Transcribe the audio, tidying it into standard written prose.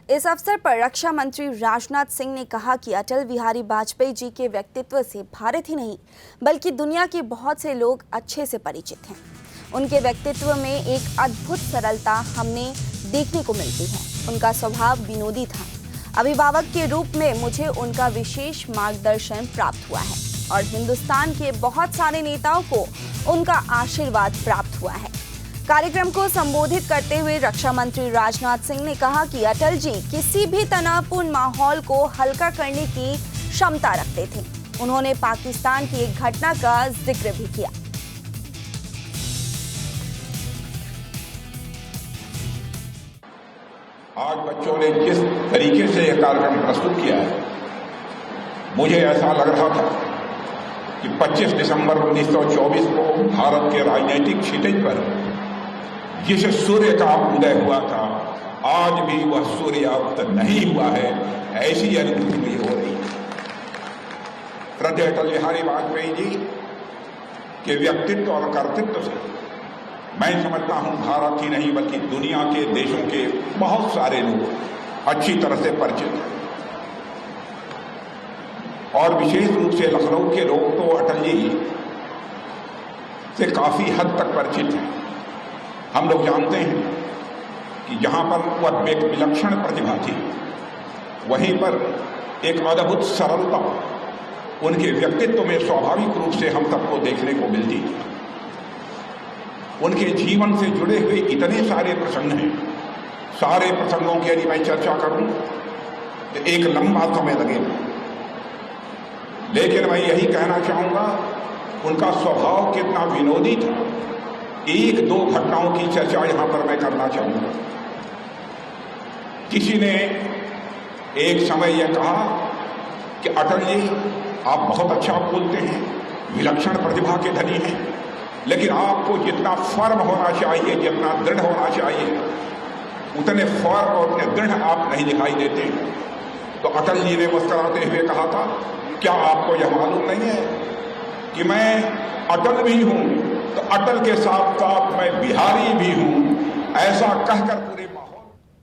इस अवसर पर रक्षा मंत्री राजनाथ सिंह ने कहा कि अटल बिहारी वाजपेयी जी के व्यक्तित्व से भारत ही नहीं बल्कि दुनिया के बहुत से लोग अच्छे से परिचित हैं। उनके व्यक्तित्व में एक अद्भुत सरलता हमने देखने को मिलती है। उनका स्वभाव विनोदी था। अभिभावक के रूप में मुझे उनका विशेष मार्गदर्शन प्राप्त हुआ है और हिंदुस्तान के बहुत सारे नेताओं को उनका आशीर्वाद प्राप्त हुआ है। कार्यक्रम को संबोधित करते हुए रक्षा मंत्री राजनाथ सिंह ने कहा कि अटल जी किसी भी तनावपूर्ण माहौल को हल्का करने की क्षमता रखते थे। उन्होंने पाकिस्तान की एक घटना का जिक्र भी किया। आज बच्चों ने जिस तरीके से यह कार्यक्रम प्रस्तुत किया है, मुझे ऐसा लग रहा था कि 25 दिसंबर 1924 को भारत के राजनीतिक क्षितिज पर जिस सूर्य का उदय हुआ था, आज भी वह सूर्यास्त नहीं हुआ है, ऐसी अनुभूति मुझे हो रही है। श्रद्धेय अटल बिहारी वाजपेयी जी के व्यक्तित्व और कर्तृत्व से मैं समझता हूं भारत ही नहीं बल्कि दुनिया के देशों के बहुत सारे लोग अच्छी तरह से परिचित हैं और विशेष रूप से लखनऊ के लोग तो अटल जी से काफी हद तक परिचित हैं। हम लोग जानते हैं कि जहां पर वह एक विलक्षण प्रतिभा थी, वहीं पर एक अद्भुत सरलता उनके व्यक्तित्व में स्वाभाविक रूप से हम सबको देखने को मिलती थी। उनके जीवन से जुड़े हुए इतने सारे प्रसंग हैं, सारे प्रसंगों की यदि मैं चर्चा करूं तो एक लंबा समय लगेगा, लेकिन मैं यही कहना चाहूंगा उनका स्वभाव कितना विनोदी था। एक दो घटनाओं की चर्चा यहां पर मैं करना चाहूंगा। किसी ने एक समय यह कहा कि अटल जी आप बहुत अच्छा बोलते हैं, विलक्षण प्रतिभा के धनी हैं, लेकिन आपको जितना फर्म होना चाहिए, जितना दृढ़ होना चाहिए, उतने फर्म और उतने दृढ़ आप नहीं दिखाई देते। तो अटल जी ने मुस्कुराते हुए कहा था, क्या आपको यह मालूम नहीं है कि मैं अटल भी हूं तो अटल के साथ साथ मैं बिहारी भी हूं। ऐसा कहकर